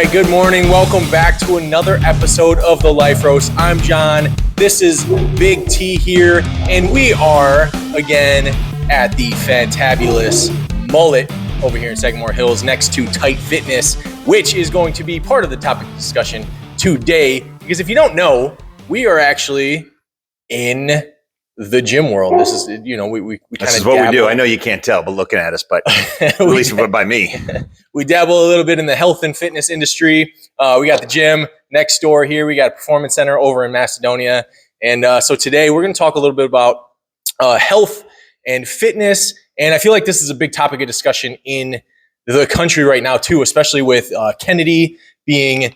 right, good morning. Welcome back to another episode of The Life Roast. I'm John. This is Big T here, and we are, again, at the fantabulous Mullet over here in Sagamore Hills next to Tight Fitness, which is going to be part of the topic of discussion today. Because if you don't know, we are actually in the gym world. This is, we kind of This is what we do. I know you can't tell, but looking at us, but at least by me. We dabble a little bit in the health and fitness industry. We got the gym next door here. We got a performance center over in Macedonia. And so today we're going to talk a little bit about health and fitness. And I feel like this is a big topic of discussion in the country right now too, especially with Kennedy being,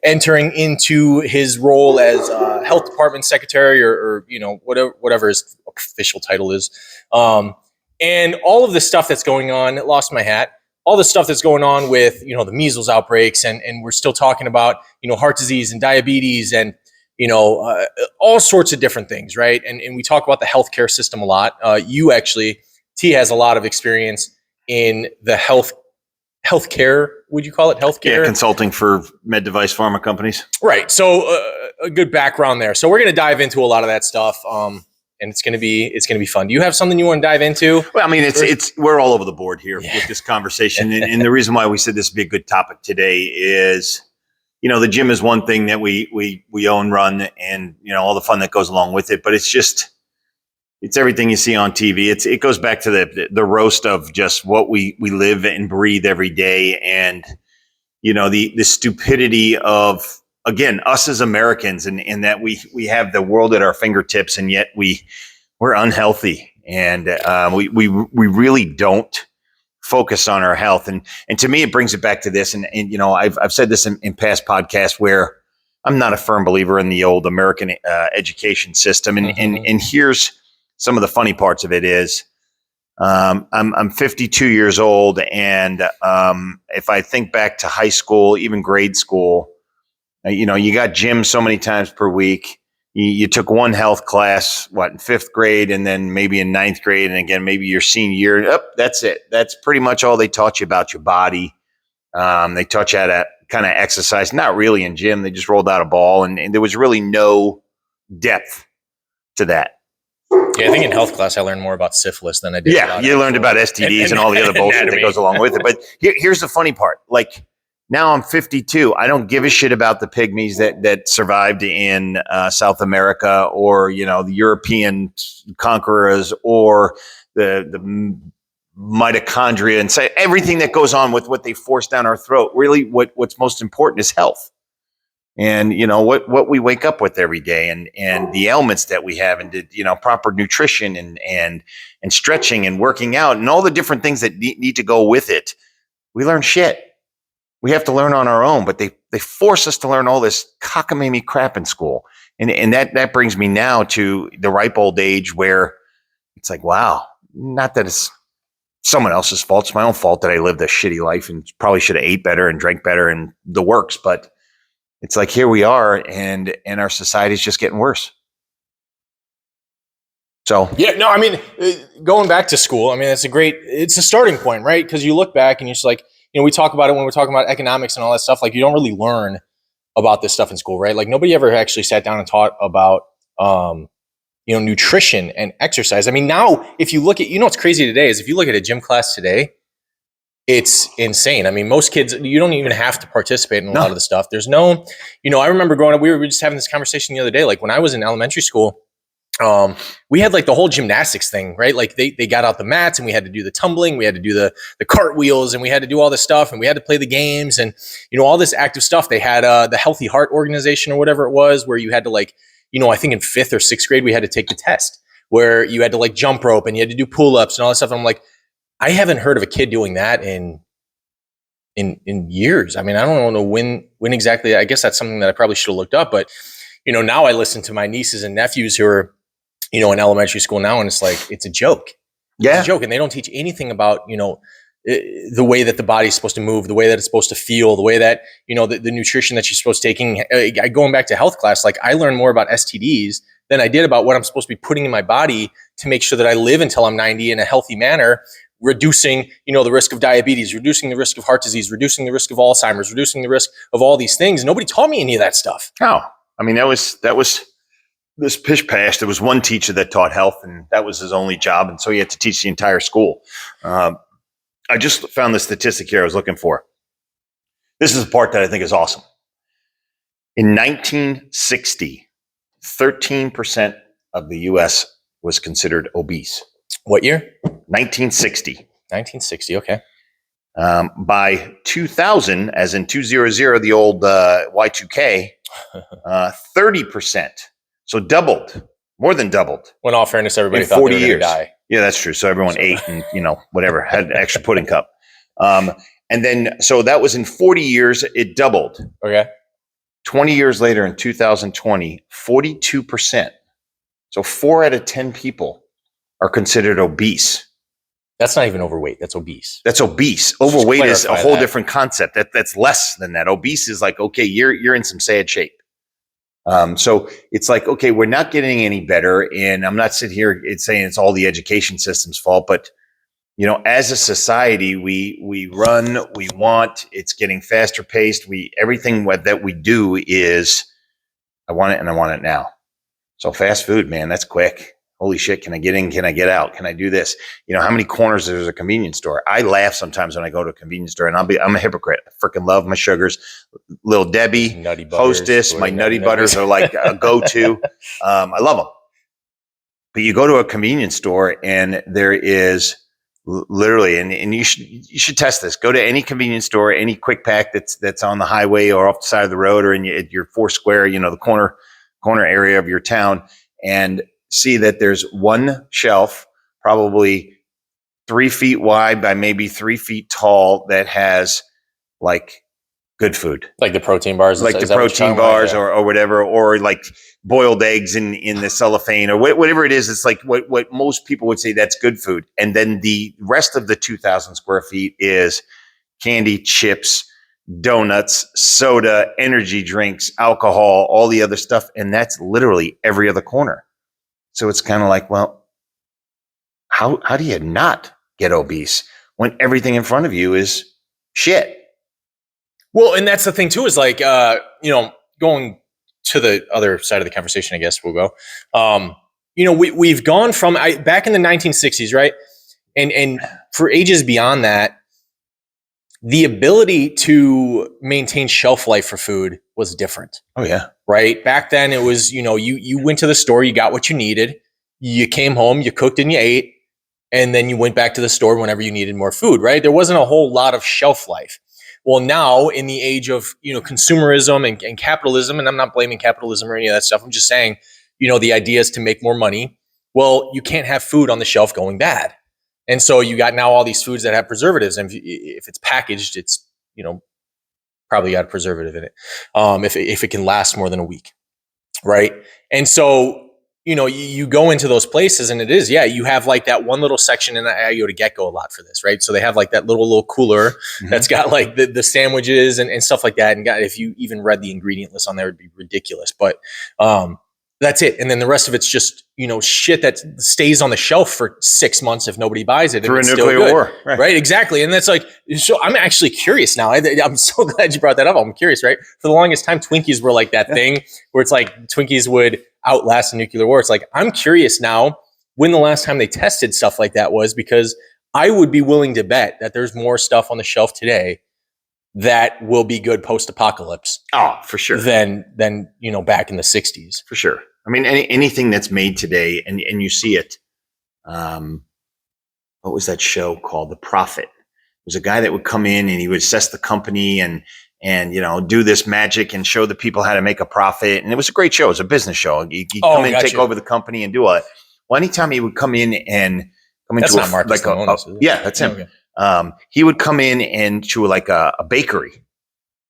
entering into his role as health department secretary or whatever his official title is. And all of the stuff that's going on, lost my hat, all the stuff that's going on with, the measles outbreaks and we're still talking about, heart disease and diabetes and, all sorts of different things. Right. And we talk about the healthcare system a lot. You actually, T has a lot of experience in the healthcare, would you call it healthcare? Yeah, consulting for med device pharma companies. Right. So a good background there. So we're going to dive into a lot of that stuff. And it's going to be fun. Do you have something you want to dive into? Well, I mean, we're all over the board here with this conversation. And the reason why we said this would be a good topic today is, the gym is one thing that we own, run, and, all the fun that goes along with it. But it's everything you see on TV. It goes back to the roast of just what we live and breathe every day. And, the stupidity of, again, us as Americans and that we have the world at our fingertips and yet we're unhealthy and we really don't focus on our health. And to me, it brings it back to this. And I've said this in past podcasts where I'm not a firm believer in the old American education system. And here's some of the funny parts of it is I'm 52 years old. And if I think back to high school, even grade school, you got gym so many times per week. You took one health class, in fifth grade, and then maybe in ninth grade, and again, maybe your senior year. That's it. That's pretty much all they taught you about your body. They taught you how to kind of exercise, not really in gym. They just rolled out a ball, and there was really no depth to that. Yeah, I think in health class, I learned more about syphilis than I did. Yeah, you learned about STDs and all the other bullshit that goes along with it. But here's the funny part. Now I'm 52. I don't give a shit about the pygmies that survived in South America or, the European conquerors or the mitochondria and say everything that goes on with what they force down our throat. Really, what's most important is health. And, what we wake up with every day and the ailments that we have and, proper nutrition and stretching and working out and all the different things that need to go with it. We learn shit. We have to learn on our own, but they force us to learn all this cockamamie crap in school. And that brings me now to the ripe old age where it's like, wow, not that it's someone else's fault. It's my own fault that I lived a shitty life and probably should have ate better and drank better and the works. But it's like, here we are and our society is just getting worse. So, yeah, no, I mean, going back to school, I mean, it's a starting point, right? Because you look back and you're just like, we talk about it when we're talking about economics and all that stuff. Like, you don't really learn about this stuff in school, right? Like, nobody ever actually sat down and taught about, nutrition and exercise. I mean, now, if you look at, what's crazy today is if you look at a gym class today, it's insane. I mean, most kids, you don't even have to participate in a lot of the stuff. There's no, I remember growing up, we were just having this conversation the other day. Like, when I was in elementary school, we had like the whole gymnastics thing, right? Like they got out the mats and we had to do the tumbling, we had to do the cartwheels and we had to do all this stuff and we had to play the games and, all this active stuff. They had the Healthy Heart Organization or whatever it was, where you had to I think in fifth or sixth grade, we had to take the test where you had to jump rope and you had to do pull-ups and all that stuff. And I'm like, I haven't heard of a kid doing that in years. I mean, I don't know when exactly. I guess that's something that I probably should have looked up, but now I listen to my nieces and nephews who are, in elementary school now, and it's like, it's a joke. Yeah. It's a joke. And they don't teach anything about, the way that the body's supposed to move, the way that it's supposed to feel, the way that, the nutrition that you're supposed to take. Going back to health class, I learned more about STDs than I did about what I'm supposed to be putting in my body to make sure that I live until I'm 90 in a healthy manner reducing, the risk of diabetes, reducing the risk of heart disease, reducing the risk of Alzheimer's, reducing the risk of all these things. Nobody taught me any of that stuff. Oh, I mean, that was this pish pash. There was one teacher that taught health, and that was his only job. And so he had to teach the entire school. I just found the statistic here I was looking for. This is the part that I think is awesome. In 1960, 13% of the U.S. was considered obese. What year? 1960. 1960, okay. By 2000, as in 200, the old Y2K, 30%. So doubled, more than doubled. When all fairness, everybody in thought 40 they were years. going to die. Yeah, that's true. So everyone ate and, whatever, had an extra pudding cup. And then, so that was in 40 years, it doubled. Okay. 20 years later in 2020, 42%. So 4 out of 10 people are considered obese. That's not even overweight. That's obese. That's obese. Overweight is a whole different concept. That's less than that. Obese is like, okay, you're in some sad shape. So it's like, okay, we're not getting any better. And I'm not sitting here saying it's all the education system's fault, but as a society, we run, we want, it's getting faster paced. Everything that we do is, I want it and I want it now. So fast food, man, that's quick. Holy shit, can I get in? Can I get out? Can I do this? How many corners there's a convenience store? I laugh sometimes when I go to a convenience store, and I'm a hypocrite. I freaking love my sugars. Little Debbie, Nutty Butters, Hostess, my Nutty Butters are like a go-to. I love them. But you go to a convenience store and there is literally, and you should test this. Go to any convenience store, any quick pack that's on the highway or off the side of the road or in your Foursquare, the corner area of your town, and see that there's one shelf, probably 3 feet wide by maybe 3 feet tall, that has like good food, like the protein bars, like the protein bars or whatever, or like boiled eggs in the cellophane or whatever it is. It's like what most people would say that's good food. And then the rest of the 2,000 square feet is candy, chips, donuts, soda, energy drinks, alcohol, all the other stuff. And that's literally every other corner. So it's kind of like, well, how do you not get obese when everything in front of you is shit? Well, and that's the thing too, is like, going to the other side of the conversation, I guess we'll go. We've gone from back in the 1960s, right? And for ages beyond that, the ability to maintain shelf life for food was different. Oh yeah. Right. Back then it was, you went to the store, you got what you needed, you came home, you cooked and you ate, and then you went back to the store whenever you needed more food, right? There wasn't a whole lot of shelf life. Well, now in the age of, consumerism and capitalism, and I'm not blaming capitalism or any of that stuff. I'm just saying, the idea is to make more money. Well, you can't have food on the shelf going bad. And so you got now all these foods that have preservatives. And if it's packaged, it's, probably got a preservative in it. If it can last more than a week. Right. And so, you go into those places and it is, you have like that one little section, and I go to Get-Go a lot for this, right? So they have like that little cooler that's got like the sandwiches and stuff like that. And if you even read the ingredient list on there, it'd be ridiculous. But that's it. And then the rest of it's just, shit that stays on the shelf for 6 months if nobody buys it. Through a nuclear war. Right. Exactly. And that's like, so I'm actually curious now. I'm so glad you brought that up. I'm curious, right? For the longest time, Twinkies were like that thing where it's like Twinkies would outlast a nuclear war. It's like, I'm curious now when the last time they tested stuff like that was, because I would be willing to bet that there's more stuff on the shelf today that will be good post-apocalypse. Oh, for sure. Than back in the 60s. For sure. I mean, anything that's made today, and you see it. What was that show called? The Prophet. It was a guy that would come in and he would assess the company and do this magic and show the people how to make a profit. And it was a great show. It was a business show. He'd come in, take over the company, and do all that. Well, anytime he would come in and come into that's not Marcus Lemonis, is it? Yeah, that's him. Okay. He would come in and to like a bakery.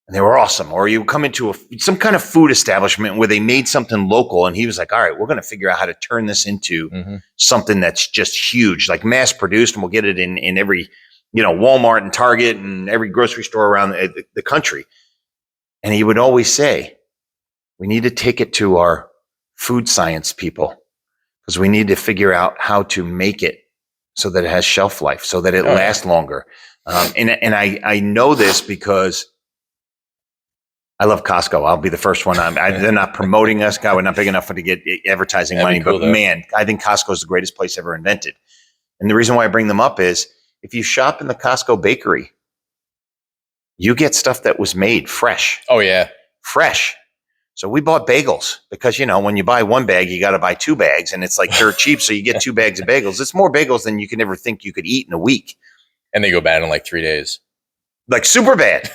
And they were awesome. Or you would come into some kind of food establishment where they made something local. And he was like, all right, we're going to figure out how to turn this into something that's just huge, like mass produced. And we'll get it in every, Walmart and Target and every grocery store around the country. And he would always say, we need to take it to our food science people because we need to figure out how to make it so that it has shelf life, so that it lasts longer. And I know this because I love Costco. I'll be the first one. They're not promoting us. God, we're not big enough to get advertising money. Cool, but man, I think Costco is the greatest place ever invented. And the reason why I bring them up is if you shop in the Costco bakery, you get stuff that was made fresh. Oh, yeah. Fresh. So we bought bagels because, when you buy one bag, you got to buy 2 bags and it's like dirt cheap. So you get 2 bags of bagels. It's more bagels than you can ever think you could eat in a week. And they go bad in like 3 days. Like super bad.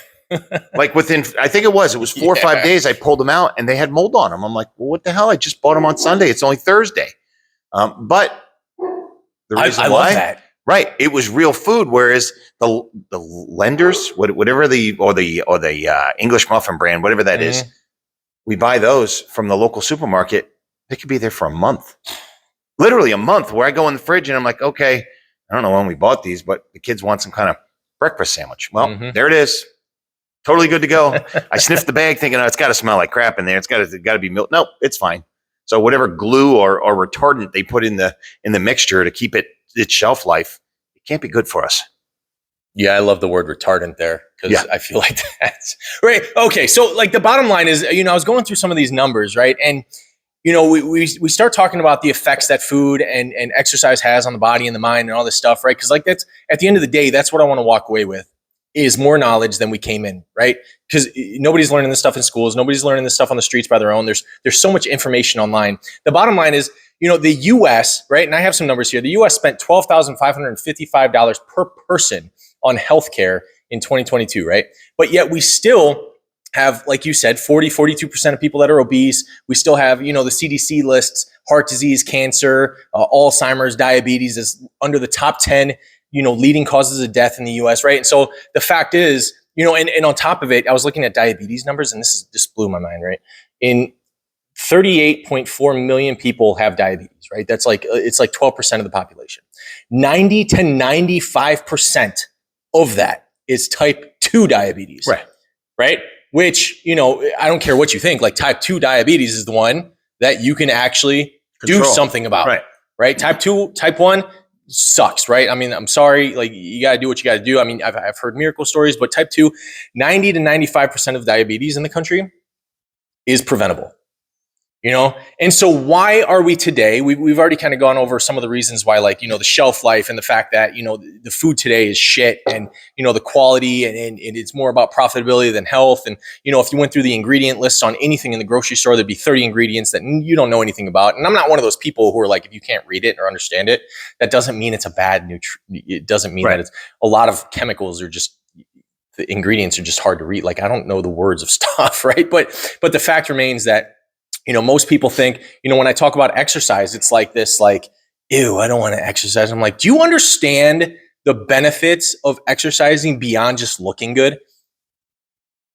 Like within, I think it was 4 or 5 days, I pulled them out and they had mold on them. I'm like, well, what the hell? I just bought them on Sunday. It's only Thursday. But the reason I why, love that. Right, it was real food. Whereas the lenders, whatever the English muffin brand, whatever that is, we buy those from the local supermarket. They could be there for a month, literally a month. Where I go in the fridge and I'm like, okay, I don't know when we bought these, but the kids want some kind of breakfast sandwich. Well, there it is. Totally good to go. I sniffed the bag thinking, it's got to smell like crap in there. It's got to be milk. Nope, it's fine. So whatever glue or retardant they put in the mixture to keep its shelf life, it can't be good for us. Yeah, I love the word retardant there because I feel like that's right. Okay, so like the bottom line is, I was going through some of these numbers, right? And we start talking about the effects that food and exercise has on the body and the mind and all this stuff, right? Because like that's at the end of the day, that's what I want to walk away with. Is more knowledge than we came in, right? Because nobody's learning this stuff in schools. Nobody's learning this stuff on the streets by their own. There's so much information online. The bottom line is, the U.S., right? And I have some numbers here. The U.S. spent $12,555 per person on healthcare in 2022, right? But yet we still have, like you said, 42% of people that are obese. We still have, the CDC lists heart disease, cancer, Alzheimer's, diabetes is under the top 10 leading causes of death in the US, right? And so the fact is, and on top of it, I was looking at diabetes numbers and this blew my mind, right? In 38.4 million people have diabetes, right? It's like 12% of the population. 90 to 95% of that is type 2 diabetes. Right? Which, I don't care what you think, like type 2 diabetes is the one that you can actually do something about. Right? Type 2, type 1, sucks, right? I mean, I'm sorry, like you got to do what you got to do. I mean, I've heard miracle stories, but type 2, 90 to 95% of diabetes in the country is preventable. And so why are we today? We've already kind of gone over some of the reasons why, like, the shelf life and the fact that, the food today is shit and, the quality and it's more about profitability than health. And, if you went through the ingredient lists on anything in the grocery store, there'd be 30 ingredients that you don't know anything about. And I'm not one of those people who are like, if you can't read it or understand it, that doesn't mean it's a bad it doesn't mean that it's a lot of chemicals are just, the ingredients are just hard to read. Like, I don't know the words of stuff, right? But the fact remains that, most people think, when I talk about exercise, it's like this, like, ew, I don't want to exercise. I'm like, do you understand the benefits of exercising beyond just looking good?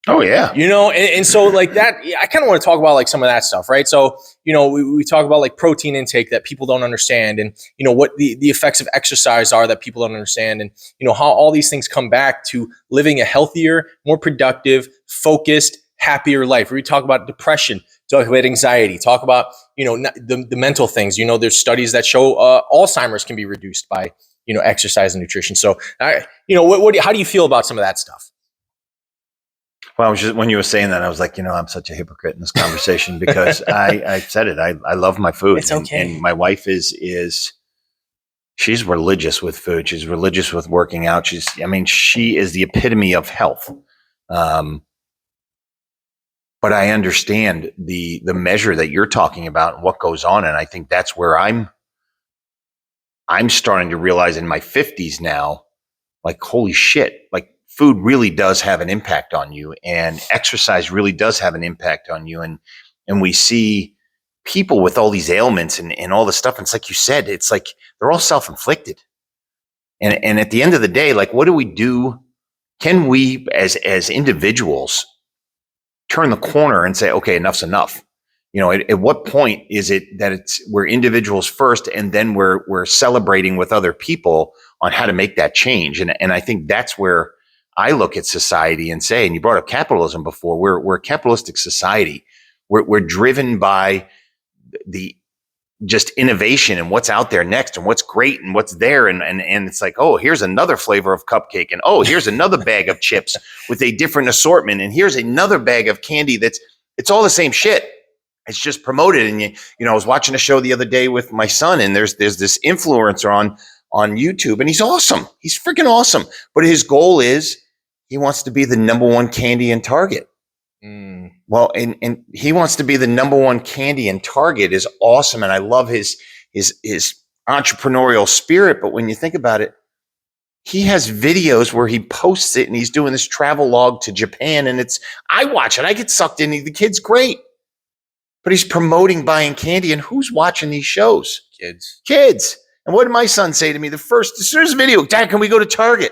Oh, yeah. And so like that, I kind of want to talk about like some of that stuff, right? So, we talk about like protein intake that people don't understand and, what the effects of exercise are that people don't understand and, how all these things come back to living a healthier, more productive, focused, happier life. We talk about depression, talk about anxiety, talk about, the mental things. There's studies that show Alzheimer's can be reduced by, exercise and nutrition. So, how do you feel about some of that stuff? Well, when you were saying that, I was like, I'm such a hypocrite in this conversation because I said it. I love my food. It's okay. And my wife she's religious with food. She's religious with working out. She is the epitome of health. But I understand the measure that you're talking about and what goes on. And I think that's where I'm starting to realize in my 50s now, like, holy shit, like food really does have an impact on you and exercise really does have an impact on you. And we see people with all these ailments and all this stuff. And it's like you said, it's like they're all self-inflicted. And at the end of the day, like, what do we do? Can we as individuals turn the corner and say, okay, enough's enough? At what point is it that we're individuals first and then we're celebrating with other people on how to make that change? And I think that's where I look at society and say, and you brought up capitalism before, we're a capitalistic society. We're driven by the just innovation and what's out there next and what's great and what's there. And it's like, oh, here's another flavor of cupcake. And oh, here's another bag of chips with a different assortment. And here's another bag of candy it's all the same shit. It's just promoted. And I was watching a show the other day with my son, and there's this influencer on YouTube, and he's awesome. He's freaking awesome. But his goal is he wants to be the number one candy in Target. Well, and he wants to be the number one candy in Target is awesome. And I love his entrepreneurial spirit. But when you think about it, he has videos where he posts it and he's doing this travel log to Japan. And I watch it. I get sucked in. The kid's great. But he's promoting buying candy. And who's watching these shows? Kids. And what did my son say to me? As soon as video, Dad, can we go to Target?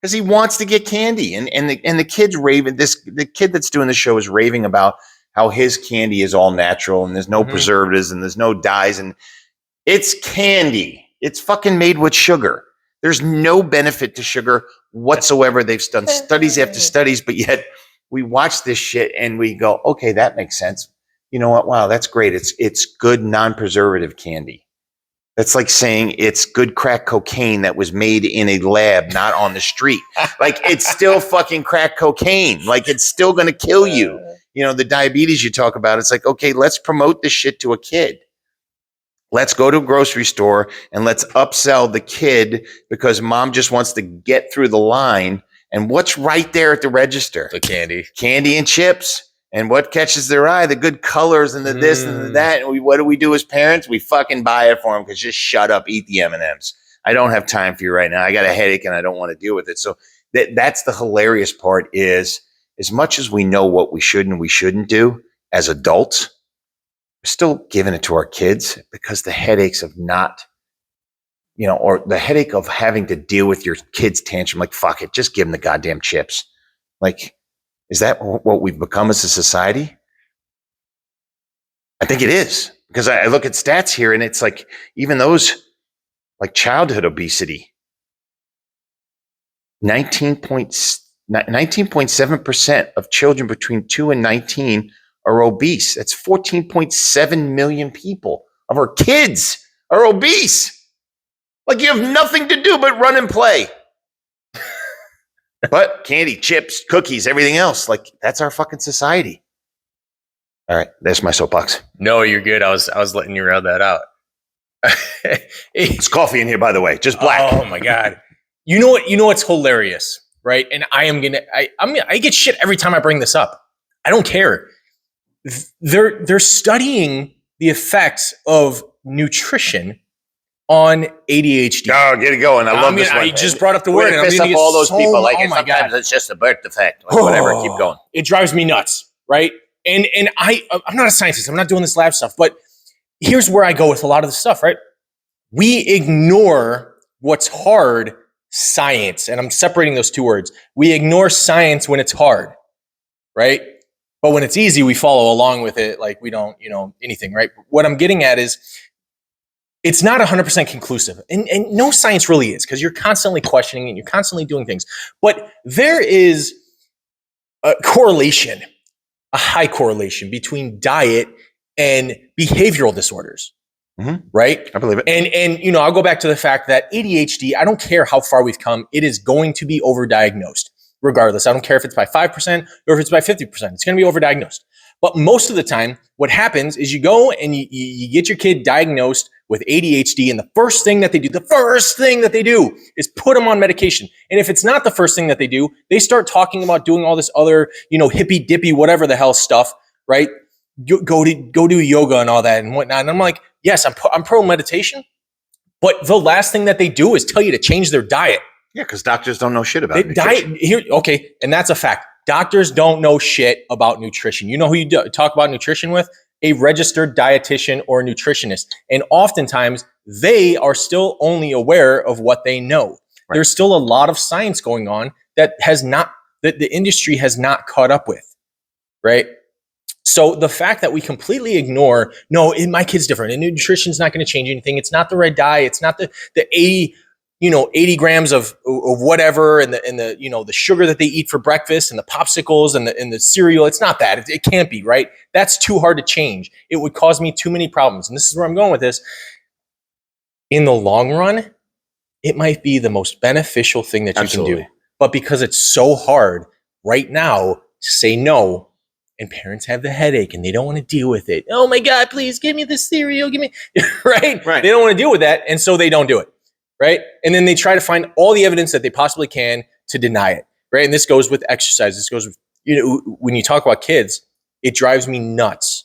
Because he wants to get candy. And the kid's raving. The kid that's doing the show is raving about how his candy is all natural and there's no preservatives and there's no dyes. And it's candy. It's fucking made with sugar. There's no benefit to sugar whatsoever. They've done studies after studies, but yet we watch this shit and we go, okay, that makes sense. You know what? Wow, that's great. It's good non-preservative candy. That's like saying it's good crack cocaine that was made in a lab, not on the street. Like, it's still fucking crack cocaine. Like, it's still going to kill you. The diabetes you talk about, it's like, okay, let's promote this shit to a kid. Let's go to a grocery store and let's upsell the kid because mom just wants to get through the line. And what's right there at the register? The candy and chips. And what catches their eye? The good colors and the this and the that. And what do we do as parents? We fucking buy it for them because just shut up, eat the M&Ms. I don't have time for you right now. I got a headache and I don't want to deal with it. So that's the hilarious part is, as much as we know what we should and we shouldn't do as adults, we're still giving it to our kids because the headaches of not, or the headache of having to deal with your kid's tantrum. Like, fuck it, just give them the goddamn chips. Like, is that what we've become as a society? I think it is, because I look at stats here and it's like, even those like childhood obesity, 19.7% of children between 2 and 19 are obese. That's 14.7 million people of our kids are obese. Like, you have nothing to do but run and play. But candy, chips, cookies, everything else, like, that's our fucking society. All right, there's my soapbox. No, you're good. I was letting you round that out. It's coffee in here, by the way, just black. Oh my God. You know what's hilarious, right? And I get shit every time I bring this up. I don't care. They're studying the effects of nutrition on ADHD. Oh, get it going. I love this one. I just brought up the word. And I'm going to all those people. Like, oh my God, it's just a birth defect. Like, whatever. Keep going. It drives me nuts, right? And I'm not a scientist. I'm not doing this lab stuff. But here's where I go with a lot of the stuff, right? We ignore what's hard, science. And I'm separating those two words. We ignore science when it's hard, right? But when it's easy, we follow along with it like we don't, anything, right? What I'm getting at is, it's not 100% conclusive. And no science really is, because you're constantly questioning and you're constantly doing things. But there is a correlation, a high correlation between diet and behavioral disorders, right? I believe it. And I'll go back to the fact that ADHD, I don't care how far we've come, it is going to be overdiagnosed regardless. I don't care if it's by 5% or if it's by 50%. It's going to be overdiagnosed. But most of the time, what happens is you go and you get your kid diagnosed with ADHD, and the first thing that they do is put them on medication. And if it's not the first thing that they do, they start talking about doing all this other, hippy dippy, whatever the hell stuff, right? Go do yoga and all that and whatnot. And I'm like, yes, I'm pro meditation, but the last thing that they do is tell you to change their diet. Yeah, because doctors don't know shit about diet here. Okay, and that's a fact. Doctors don't know shit about nutrition. You know who you talk about nutrition with? A registered dietitian or nutritionist. And oftentimes, they are still only aware of what they know. Right. There's still a lot of science going on that the industry has not caught up with, right? So the fact that we completely ignore, my kid's different and nutrition's not going to change anything. It's not the red dye. It's not the 80 80 grams of whatever, and the sugar that they eat for breakfast, and the popsicles and the cereal. It's not that. It can't be, right? That's too hard to change. It would cause me too many problems. And this is where I'm going with this. In the long run, it might be the most beneficial thing that you can do. But because it's so hard right now to say no, and parents have the headache and they don't want to deal with it. Oh my God, please give me the cereal. Give me, right? They don't want to deal with that. And so they don't do it, right? And then they try to find all the evidence that they possibly can to deny it, right? And this goes with exercise. This goes with, when you talk about kids, it drives me nuts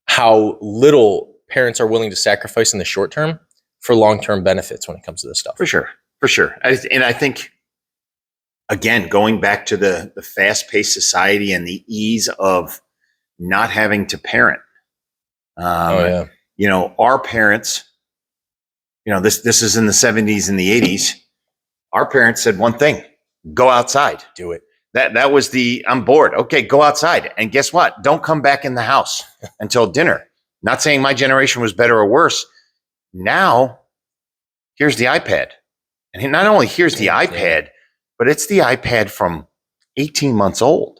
how little parents are willing to sacrifice in the short term for long-term benefits when it comes to this stuff. For sure. And I think, again, going back to the fast-paced society and the ease of not having to parent. Our parents, this is in the 70s and the 80s. Our parents said one thing: go outside. Do it. That was I'm bored. Okay, go outside. And guess what? Don't come back in the house until dinner. Not saying my generation was better or worse. Now, here's the iPad. And not only here's the iPad, but it's the iPad from 18 months old.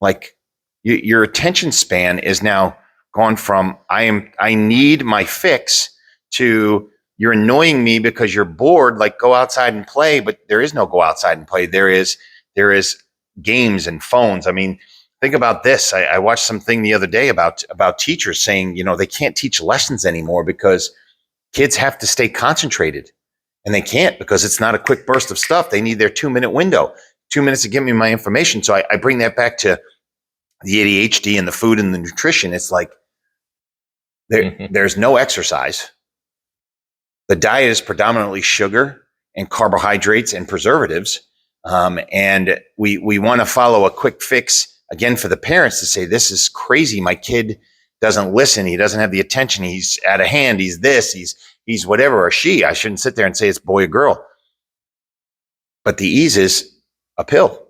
Like your attention span is now gone from I need my fix to you're annoying me because you're bored. Like, go outside and play, but there is no go outside and play. There is games and phones. I mean, think about this. I watched something the other day about teachers saying, they can't teach lessons anymore because kids have to stay concentrated. And they can't, because it's not a quick burst of stuff. They need their 2-minute window, 2 minutes to give me my information. So I bring that back to the ADHD and the food and the nutrition. It's like there's no exercise. The diet is predominantly sugar and carbohydrates and preservatives. And we want to follow a quick fix, again, for the parents to say, this is crazy. My kid doesn't listen. He doesn't have the attention. He's out of hand. He's this, he's whatever, or she. I shouldn't sit there and say it's boy or girl. But the ease is a pill,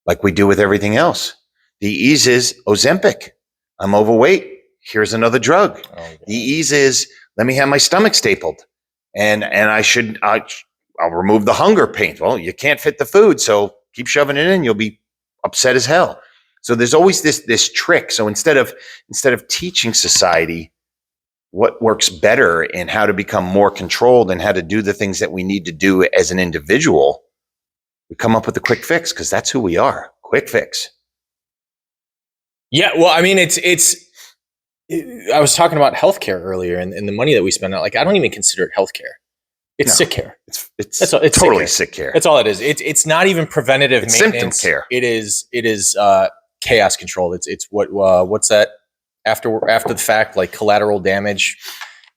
like we do with everything else. The ease is Ozempic. I'm overweight. Here's another drug. The ease is, let me have my stomach stapled. And I'll remove the hunger pain. Well, you can't fit the food, so keep shoving it in. You'll be upset as hell. So there's always this trick. So instead of teaching society what works better and how to become more controlled and how to do the things that we need to do as an individual, we come up with a quick fix, because that's who we are. Quick fix. Yeah, well, I mean, I was talking about healthcare earlier and the money that we spend on. Like, I don't even consider it healthcare. It's sick care. It's totally sick care. That's all it is. It's not even preventative maintenance. Symptom care. It is chaos control. It's what's that after the fact, like collateral damage,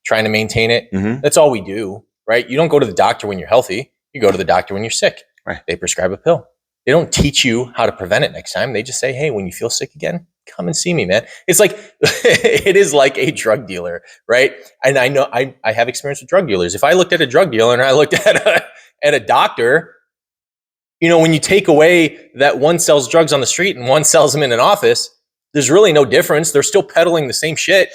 trying to maintain it. Mm-hmm. That's all we do, right? You don't go to the doctor when you're healthy. You go to the doctor when you're sick. Right. They prescribe a pill. They don't teach you how to prevent it next time. They just say, hey, when you feel sick again, come and see me, man. It's like, it is like a drug dealer, right? And I know I have experience with drug dealers. If I looked at a drug dealer and I looked at a doctor, when you take away that one sells drugs on the street and one sells them in an office, there's really no difference. They're still peddling the same shit.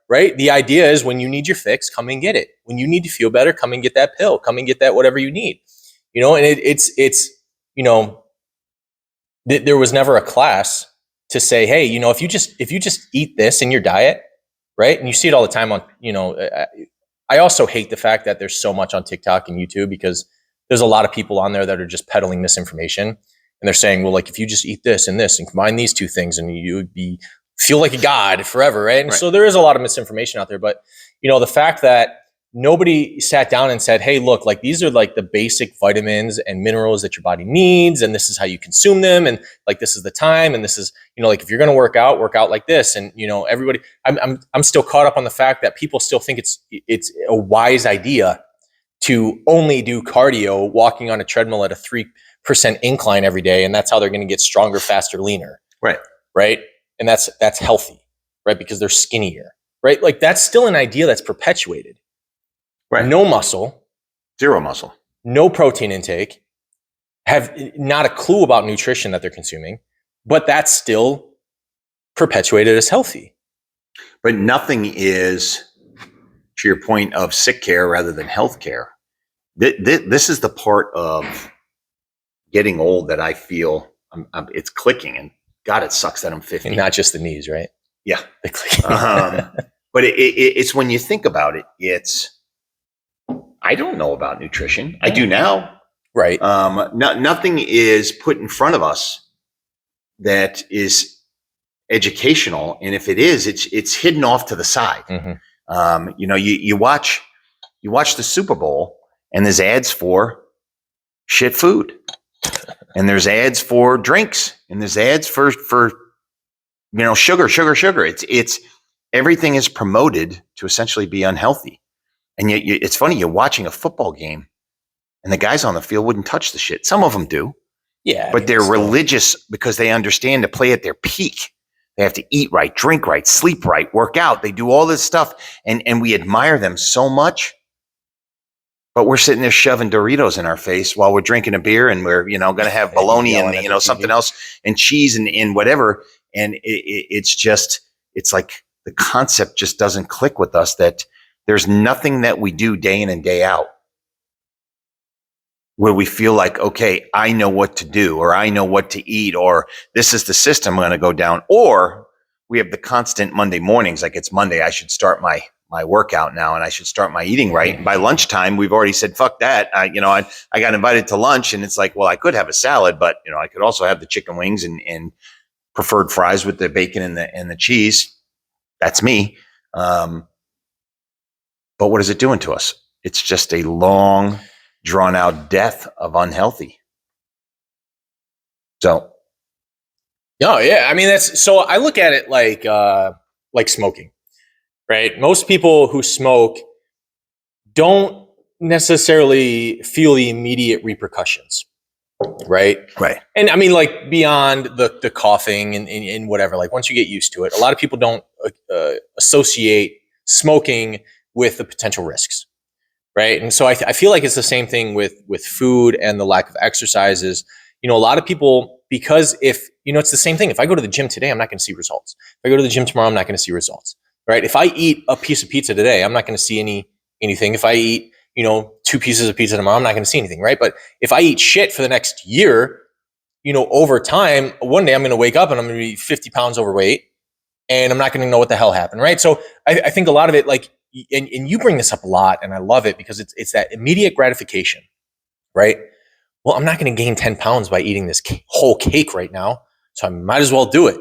Right? The idea is, when you need your fix, come and get it. When you need to feel better, come and get that pill. Come and get that whatever you need. And it's there was never a class to say, hey, if you just eat this in your diet, right? And you see it all the time on, I also hate the fact that there's so much on TikTok and YouTube, because there's a lot of people on there that are just peddling misinformation. And they're saying, well, like, if you just eat this and this and combine these two things, and you would feel like a god forever, right? And so there is a lot of misinformation out there. But, the fact that nobody sat down and said, hey, look, like, these are like the basic vitamins and minerals that your body needs, and this is how you consume them, and like, this is the time, and this is, like, if you're going to work out like this. And everybody, I'm still caught up on the fact that people still think it's a wise idea to only do cardio, walking on a treadmill at a 3% incline every day, and that's how they're going to get stronger, faster, leaner. Right. And that's healthy, right? Because they're skinnier, right? Like, that's still an idea that's perpetuated. Right. No muscle. Zero muscle. No protein intake. Have not a clue about nutrition that they're consuming, but that's still perpetuated as healthy. But nothing is to your point of sick care rather than health care, this is the part of getting old that I feel it's clicking, and God, it sucks that I'm 50. And not just the knees, right? Yeah. The clicking. But it's when you think about it, I don't know about nutrition. I do now. Right. Nothing is put in front of us that is educational, and if it is, it's hidden off to the side. Mm-hmm. You watch the Super Bowl, and there's ads for shit food, and there's ads for drinks, and there's ads for sugar. It's everything is promoted to essentially be unhealthy, and yet it's funny. You're watching a football game, and the guys on the field wouldn't touch the shit. Some of them do, but they're religious because they understand to play at their peak. They have to eat right, drink right, sleep right, work out. They do all this stuff, and we admire them so much. But we're sitting there shoving Doritos in our face while we're drinking a beer, and we're going to have bologna and something else and cheese and whatever. And it's like the concept just doesn't click with us that there's nothing that we do day in and day out where we feel like, okay, I know what to do, or I know what to eat, or this is the system I'm going to go down. Or we have the constant Monday mornings, like it's Monday, I should start my workout now, and I should start my eating right. And by lunchtime, we've already said, fuck that. I got invited to lunch, and it's like, well, I could have a salad, but I could also have the chicken wings and preferred fries with the bacon and the cheese. That's me. But what is it doing to us? It's just a long, drawn out death of unhealthy. So. Oh yeah. I mean, so I look at it like smoking, right? Most people who smoke don't necessarily feel the immediate repercussions. Right. And I mean, like beyond the coughing and whatever, like once you get used to it, a lot of people don't associate smoking with the potential risks. Right. And so I feel like it's the same thing with food and the lack of exercises. A lot of people, because it's the same thing. If I go to the gym today, I'm not going to see results. If I go to the gym tomorrow, I'm not going to see results. Right. If I eat a piece of pizza today, I'm not going to see anything. If I eat, 2 pieces of pizza tomorrow, I'm not going to see anything. Right. But if I eat shit for the next year, over time, one day I'm going to wake up and I'm going to be 50 pounds overweight, and I'm not going to know what the hell happened. Right. So I think a lot of it, like, and you bring this up a lot, and I love it because it's that immediate gratification, right? Well, I'm not going to gain 10 pounds by eating this whole cake right now, so I might as well do it,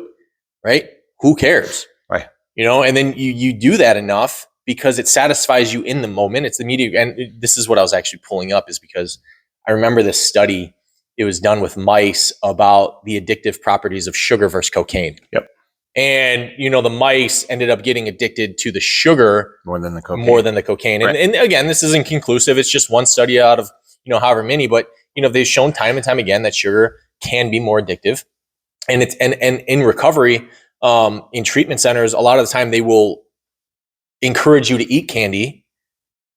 right? Who cares? Right. And then you do that enough because it satisfies you in the moment. It's the immediate, and this is what I was actually pulling up, is because I remember this study. It was done with mice about the addictive properties of sugar versus cocaine. Yep. And, the mice ended up getting addicted to the sugar more than the cocaine. Right. And again, this isn't conclusive. It's just one study out of, however many, but, they've shown time and time again that sugar can be more addictive. And it's, and in recovery, in treatment centers, a lot of the time they will encourage you to eat candy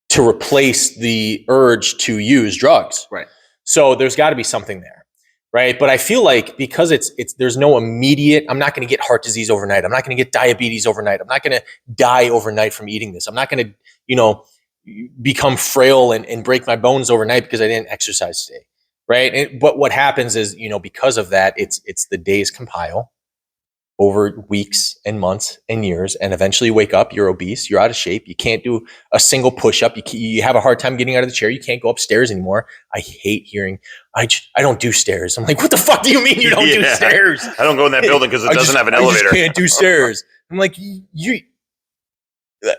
to replace the urge to use drugs. Right. So there's got to be something there. Right. But I feel like because there's no immediate, I'm not going to get heart disease overnight. I'm not going to get diabetes overnight. I'm not going to die overnight from eating this. I'm not going to, become frail and break my bones overnight because I didn't exercise today. Right. But what happens is, because of that, it's the days compile over weeks and months and years. And eventually you wake up, you're obese, you're out of shape. You can't do a single push-up. You have a hard time getting out of the chair. You can't go upstairs anymore. I hate hearing, I don't do stairs. I'm like, what the fuck do you mean you don't do stairs? I don't go in that building because it doesn't have an elevator. I just can't do stairs. I'm like,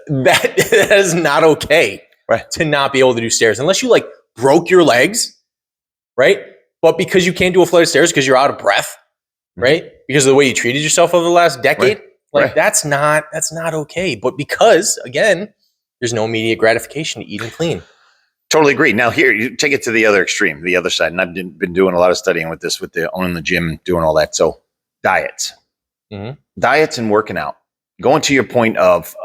that is not okay. Right. To not be able to do stairs unless you like broke your legs. Right. But because you can't do a flight of stairs because you're out of breath. Right? Because of the way you treated yourself over the last decade. Right. Like that's not okay. But because, again, there's no immediate gratification to eating clean. Totally agree. Now here, you take it to the other extreme, the other side. And I've been doing a lot of studying with this, with the owning the gym, doing all that. So diets. Mm-hmm. Diets and working out. Going to your point of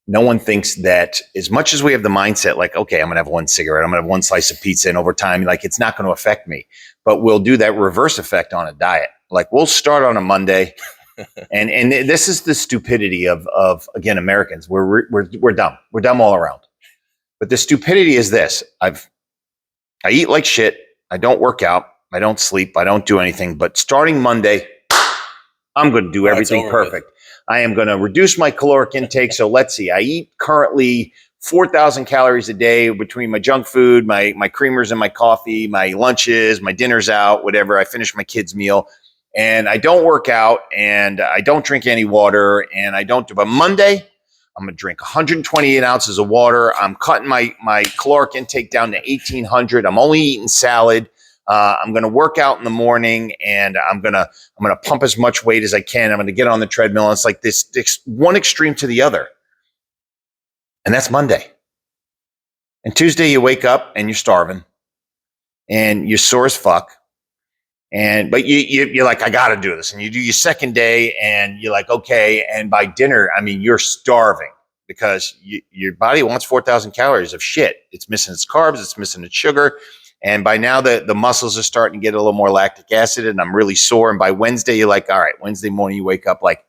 no one thinks that, as much as we have the mindset like, okay, I'm going to have one cigarette, I'm going to have one slice of pizza, and over time, like, it's not going to affect me. But we'll do that reverse effect on a diet. Like, we'll start on a Monday And this is the stupidity of again, Americans. We're dumb. We're dumb all around. But the stupidity is this. I eat like shit. I don't work out. I don't sleep. I don't do anything. But starting Monday, I'm going to do everything perfect. I am going to reduce my caloric intake. So let's see. I eat currently 4,000 calories a day between my junk food, my creamers and my coffee, my lunches, my dinners out, whatever. I finish my kids' meal. And I don't work out, and I don't drink any water, and I don't do. But Monday, I'm going to drink 128 ounces of water. I'm cutting my caloric intake down to 1,800. I'm only eating salad. I'm going to work out in the morning, and I'm going to pump as much weight as I can. I'm going to get on the treadmill. And it's like this one extreme to the other. And that's Monday. And Tuesday, you wake up and you're starving, and you're sore as fuck. But you're like, I got to do this. And you do your second day, and you're like, okay. And by dinner, I mean, you're starving because your body wants 4,000 calories of shit. It's missing its carbs. It's missing its sugar. And by now, the muscles are starting to get a little more lactic acid, and I'm really sore. And by Wednesday, you're like, all right, Wednesday morning, you wake up like,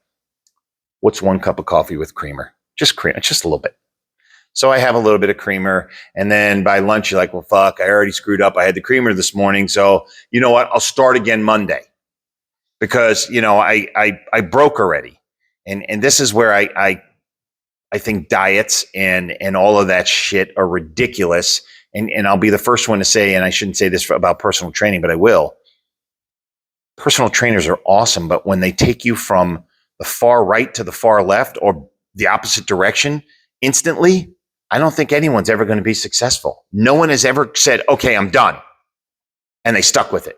what's 1 cup of coffee with creamer? Just creamer, just a little bit. So I have a little bit of creamer. And then by lunch, you're like, well, fuck, I already screwed up. I had the creamer this morning. So you know what? I'll start again Monday because, I broke already. And this is where I think diets and all of that shit are ridiculous. And I'll be the first one to say, and I shouldn't say this about personal training, but I will. Personal trainers are awesome. But when they take you from the far right to the far left or the opposite direction instantly, I don't think anyone's ever going to be successful. No one has ever said, okay, I'm done. And they stuck with it.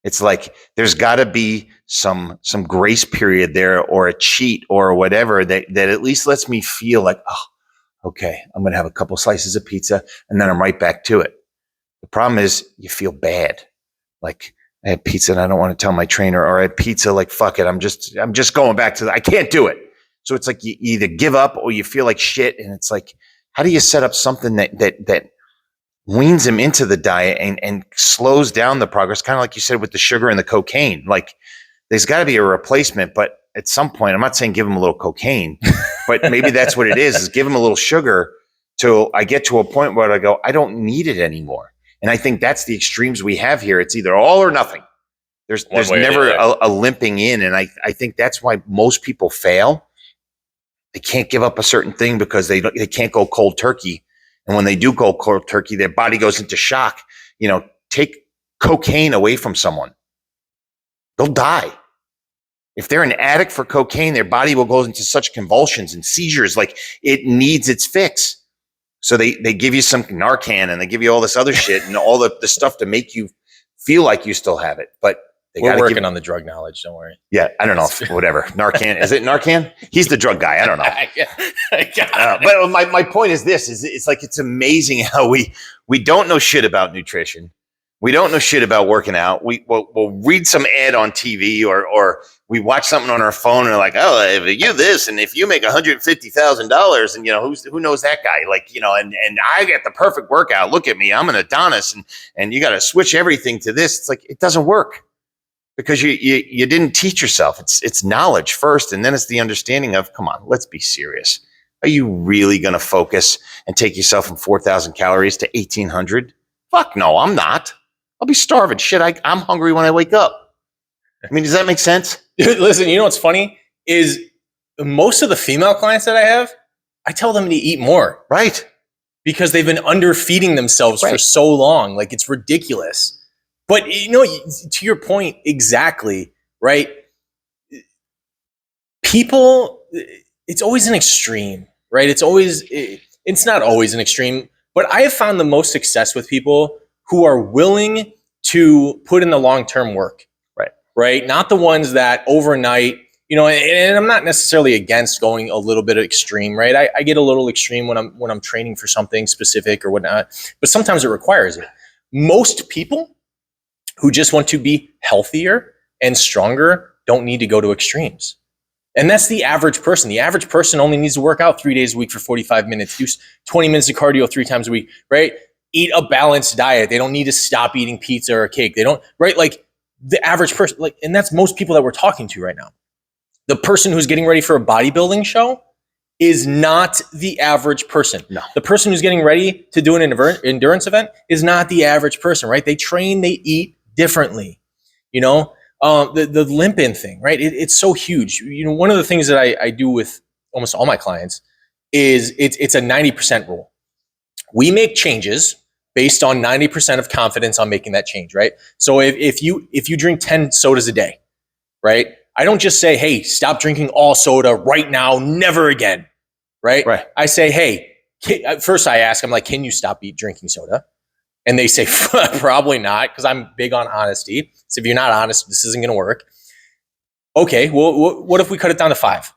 It's like there's got to be some grace period there or a cheat or whatever that at least lets me feel like, oh, okay, I'm going to have a couple slices of pizza and then I'm right back to it. The problem is you feel bad. Like I had pizza and I don't want to tell my trainer, or I had pizza, like, fuck it. I'm just going back to I can't do it. So it's like you either give up or you feel like shit. And it's like, how do you set up something that weans them into the diet and slows down the progress? Kind of like you said with the sugar and the cocaine. Like there's got to be a replacement, but at some point, I'm not saying give them a little cocaine, but maybe that's what it is give them a little sugar till I get to a point where I go, I don't need it anymore. And I think that's the extremes we have here. It's either all or nothing. There's never a limping in. And I think that's why most people fail. They can't give up a certain thing because they can't go cold turkey. And when they do go cold turkey, their body goes into shock. Take cocaine away from someone. They'll die. If they're an addict for cocaine, their body will go into such convulsions and seizures, like it needs its fix. So they give you some Narcan and they give you all this other shit and all the stuff to make you feel like you still have it. But we're working on the drug knowledge. Don't worry. Yeah, I don't know. Whatever. Narcan. Is it Narcan? He's the drug guy. I don't know. But my point is this: it's like it's amazing how we don't know shit about nutrition. We don't know shit about working out. We'll read some ad on TV or we watch something on our phone and we're like, oh, if you this and if you make $150,000 and who knows that guy, and I get the perfect workout. Look at me, I'm an Adonis, and you got to switch everything to this. It's like it doesn't work. Because you didn't teach yourself. It's knowledge first, and then it's the understanding of, come on, let's be serious. Are you really going to focus and take yourself from 4,000 calories to 1,800? Fuck no, I'm not. I'll be starving. Shit, I'm hungry when I wake up. I mean, does that make sense? Listen, you know what's funny is most of the female clients that I have, I tell them to eat more. Right. Because they've been underfeeding themselves for so long. Like, it's ridiculous. But, to your point, exactly, right? People, it's always an extreme, right? It's not always an extreme, but I have found the most success with people who are willing to put in the long-term work, right? Not the ones that overnight, and I'm not necessarily against going a little bit extreme, right? I get a little extreme when I'm training for something specific or whatnot, but sometimes it requires it. Most people who just want to be healthier and stronger don't need to go to extremes. And that's the average person. The average person only needs to work out 3 days a week for 45 minutes, do 20 minutes of cardio 3 times a week, right? Eat a balanced diet. They don't need to stop eating pizza or cake. They don't, right? Like the average person, and that's most people that we're talking to right now. The person who's getting ready for a bodybuilding show is not the average person. No. The person who's getting ready to do an endurance event is not the average person, right? They train, they eat differently. The limp-in thing, right? It's so huge. One of the things that I do with almost all my clients is it's a 90% rule. We make changes based on 90% of confidence on making that change, right? So if you drink 10 sodas a day, right? I don't just say, hey, stop drinking all soda right now, never again, right? Right. I say, hey, first I ask, I'm like, can you stop drinking soda? And they say, probably not, because I'm big on honesty. So if you're not honest, this isn't going to work. Okay, well, what if we cut it down to 5?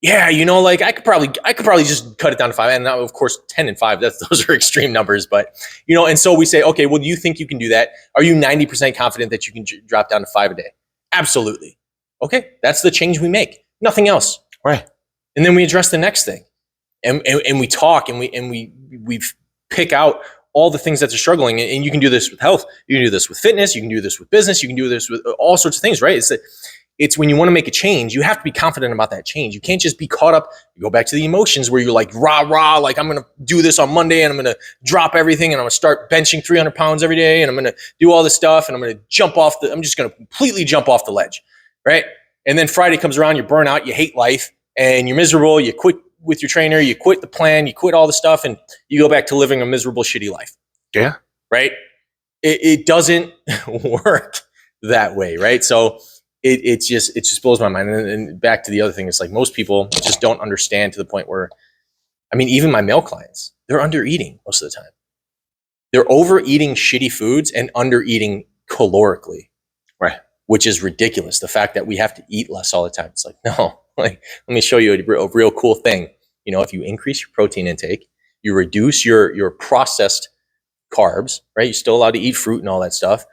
Yeah, I could probably just cut it down to 5. And now, of course, 10 and 5, those are extreme numbers. But, and so we say, okay, well, do you think you can do that? Are you 90% confident that you can drop down to 5 a day? Absolutely. Okay, that's the change we make. Nothing else. Right. And then we address the next thing. And we talk and we pick out all the things that they're struggling. And you can do this with health. You can do this with fitness. You can do this with business. You can do this with all sorts of things, right? It's when you want to make a change, you have to be confident about that change. You can't just be caught up. You go back to the emotions where you're like, rah, like I'm going to do this on Monday and I'm going to drop everything and I'm going to start benching 300 pounds every day and I'm going to do all this stuff and I'm going to I'm just going to completely jump off the ledge, right? And then Friday comes around, you burn out, you hate life and you're miserable. You quit with your trainer, you quit the plan, you quit all the stuff and you go back to living a miserable, shitty life. Yeah. Right? It doesn't work that way, right? So it just blows my mind. And back to the other thing, it's like most people just don't understand to the point where, even my male clients, they're under eating most of the time. They're overeating shitty foods and under eating calorically. Right. Which is ridiculous. The fact that we have to eat less all the time. It's like, no, let me show you a real cool thing. If you increase your protein intake, you reduce your processed carbs, right? You're still allowed to eat fruit and all that stuff.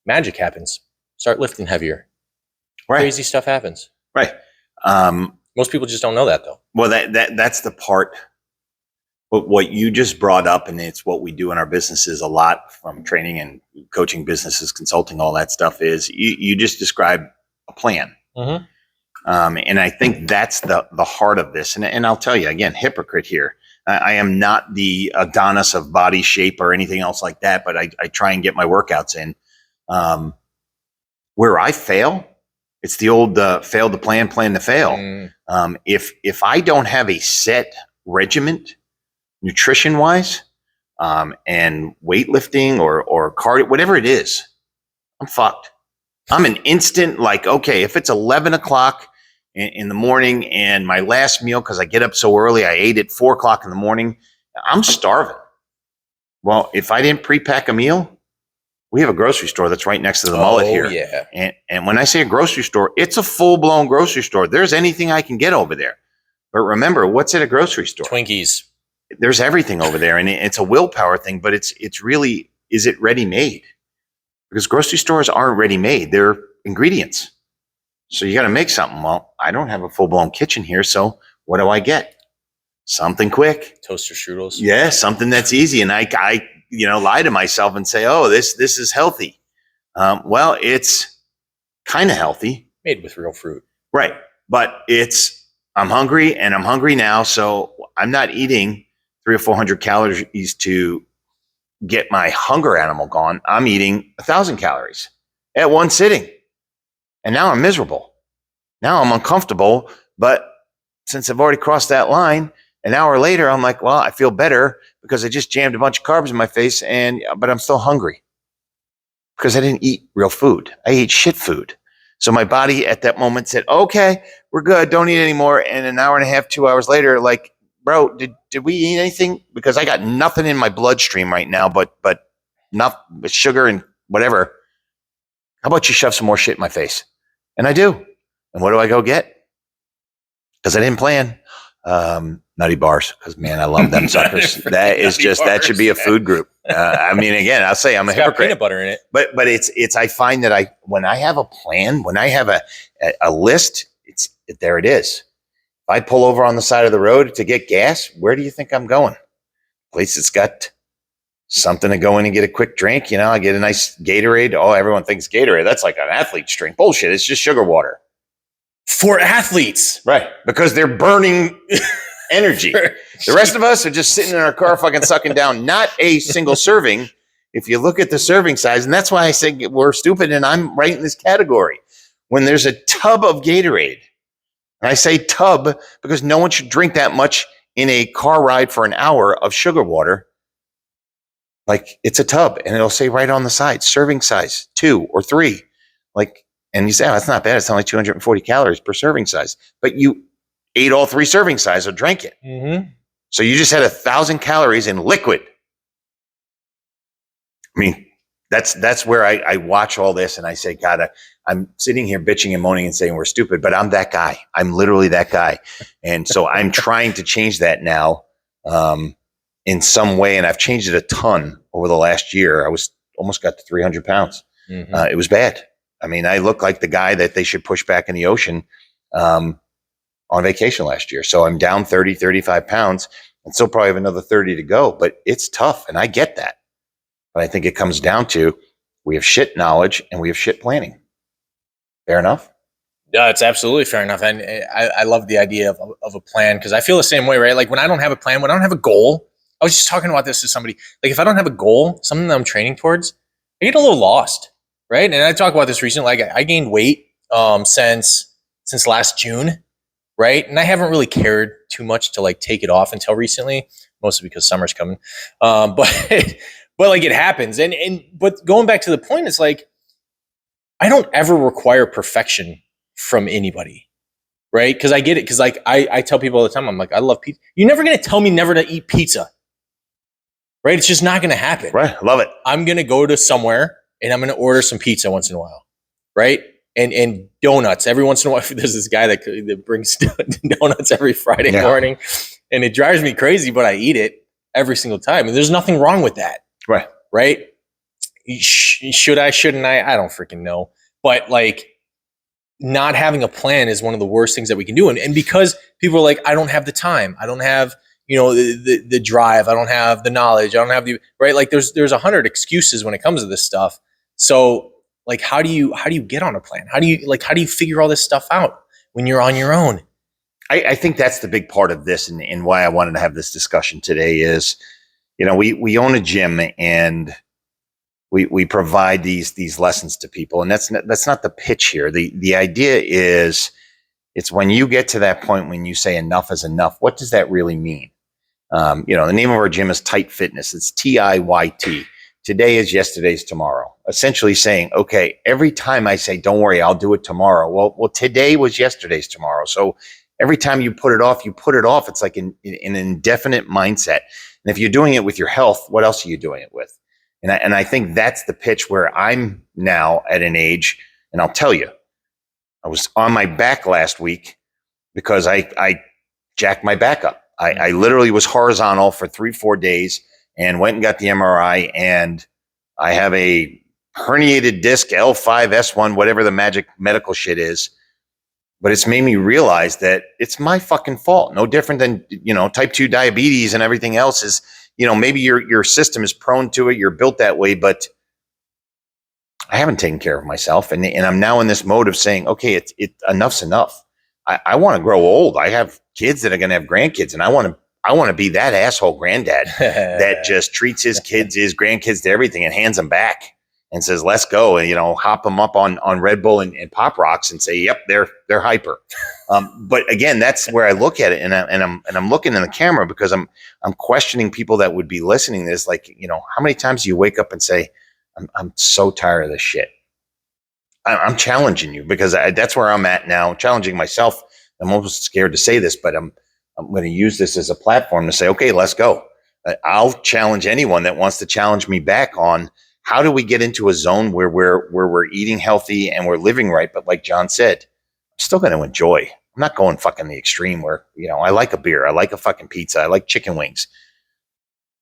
Magic happens. Start lifting heavier. Right. Crazy stuff happens. Right. Most people just don't know that though. Well, that's the part. But what you just brought up, and it's what we do in our businesses a lot, from training and coaching businesses, consulting, all that stuff, is you just describe a plan. Mm-hmm. And I think that's the heart of this. And I'll tell you again, hypocrite here. I am not the Adonis of body shape or anything else like that, but I try and get my workouts in. Where I fail, it's the old fail to plan to fail. Mm. If I don't have a set regiment, nutrition wise, and weightlifting or cardio, whatever it is, I'm fucked. I'm an instant, like, okay, if it's 11 o'clock in the morning and my last meal, because I get up so early, I ate at 4 o'clock in the morning, I'm starving. Well, if I didn't pre-pack a meal, we have a grocery store that's right next to the Mullet here. Yeah. And when I say a grocery store, it's a full-blown grocery store. There's anything I can get over there. But remember, what's at a grocery store? Twinkies. There's everything over there. And it's a willpower thing, but it's really, is it ready-made? Because grocery stores aren't ready-made. They're ingredients. So you got to make something. Well, I don't have a full-blown kitchen here, so what do I get? Something quick. Toaster strudels. Yeah, something that's easy. And I lie to myself and say, oh, this is healthy. Well, it's kind of healthy. Made with real fruit. Right. But I'm hungry and I'm hungry now. So I'm not eating 300 or 400 calories to get my hunger animal gone. I'm eating 1,000 calories at one sitting. And now I'm miserable. Now I'm uncomfortable. But since I've already crossed that line, an hour later, I'm like, well, I feel better because I just jammed a bunch of carbs in my face, but I'm still hungry because I didn't eat real food. I ate shit food. So my body at that moment said, okay, we're good. Don't eat anymore. And an hour and a half, 2 hours later, like, bro, did we eat anything? Because I got nothing in my bloodstream right now, but not sugar and whatever. How about you shove some more shit in my face? And I do. And what do I go get? Because I didn't plan. Nutty bars, because man, I love them suckers. That should be a food group. Again, I'll say I'm a hypocrite. Got peanut butter in it, but it's I find that when I have a plan, when I have a list, there it is. If I pull over on the side of the road to get gas, where do you think I'm going? Place that's got something to go in and get a quick drink. I get a nice Gatorade. Oh, everyone thinks Gatorade. That's like an athlete's drink. Bullshit. It's just sugar water. for athletes. Right. Because they're burning energy. The rest of us are just sitting in our car fucking sucking down not a single serving. If you look at the serving size, and that's why I say we're stupid, and I'm right in this category. When there's a tub of Gatorade, and I say tub because no one should drink that much in a car ride for an hour of sugar water. Like, it's a tub, and it'll say right on the side, serving size 2 or 3. Like, and you say, oh, that's not bad. It's only 240 calories per serving size. But you ate all 3 serving size or drank it. Mm-hmm. So you just had 1,000 calories in liquid. I mean, that's where I watch all this and I say, God, I'm sitting here bitching and moaning and saying we're stupid, but I'm that guy. I'm literally that guy. And so I'm trying to change that now in some way. And I've changed it a ton over the last year. I was almost got to 300 pounds. Mm-hmm. It was bad. I mean, I look like the guy that they should push back in the ocean on vacation last year. So I'm down 30, 35 pounds and still probably have another 30 to go, but it's tough. And I get that. But I think it comes down to we have shit knowledge and we have shit planning. Fair enough? Yeah, it's absolutely fair enough. And I love the idea of a plan because I feel the same way, right? Like when I don't have a plan, when I don't have a goal, I was just talking about this to somebody. Like if I don't have a goal, something that I'm training towards, I get a little lost, right? And I talk about this recently. Like I gained weight since last June, right? And I haven't really cared too much to like take it off until recently, mostly because summer's coming. But like it happens. But going back to the point, it's like, I don't ever require perfection from anybody, right? Because I get it. Because like I tell people all the time, I'm like, I love pizza. You're never going to tell me never to eat pizza, right? It's just not going to happen. Right. Love it. I'm going to go to somewhere and I'm going to order some pizza once in a while, right? And donuts. Every once in a while, there's this guy that brings donuts every Friday morning. And it drives me crazy, but I eat it every single time. And there's nothing wrong with that. Right. Right. Should I, shouldn't I don't freaking know. But like not having a plan is one of the worst things that we can do. And because people are like, I don't have the time. I don't have, the drive. I don't have the knowledge. I don't have the, right. Like there's 100 excuses when it comes to this stuff. So like, how do you get on a plan? How do you figure all this stuff out when you're on your own? I think that's the big part of this and why I wanted to have this discussion today is, we own a gym and we provide these lessons to people, and that's not the pitch here. The idea is it's when you get to that point when you say enough is enough. What does that really mean? The name of our gym is Tight Fitness. It's TIYT. Today is yesterday's tomorrow. Essentially saying, okay, every time I say, don't worry, I'll do it tomorrow. Well, today was yesterday's tomorrow. So every time you put it off, It's like an indefinite mindset. And if you're doing it with your health, what else are you doing it with? And I think that's the pitch where I'm now at an age, and I'll tell you, I was on my back last week because I jacked my back up. I literally was horizontal for 3-4 days and went and got the MRI, and I have a herniated disc, L5, S1, whatever the magic medical shit is. But it's made me realize that it's my fucking fault. No different than, type 2 diabetes and everything else is, maybe your system is prone to it. You're built that way, but I haven't taken care of myself. And I'm now in this mode of saying, okay, enough's enough. I want to grow old. I have kids that are going to have grandkids, and I want to be that asshole granddad that just treats his kids, his grandkids to everything and hands them back. And says, let's go, and hop them up on Red Bull and Pop Rocks and say, yep, they're hyper. But again, that's where I look at it, and I'm looking in the camera because I'm questioning people that would be listening to this. Like, how many times do you wake up and say, I'm so tired of this shit? I'm challenging you because that's where I'm at now, challenging myself. I'm almost scared to say this, but I'm going to use this as a platform to say, okay, let's go. I'll challenge anyone that wants to challenge me back on. How do we get into a zone where we're eating healthy and we're living right? But like John said, I'm still going to enjoy. I'm not going fucking the extreme where, I like a beer. I like a fucking pizza. I like chicken wings.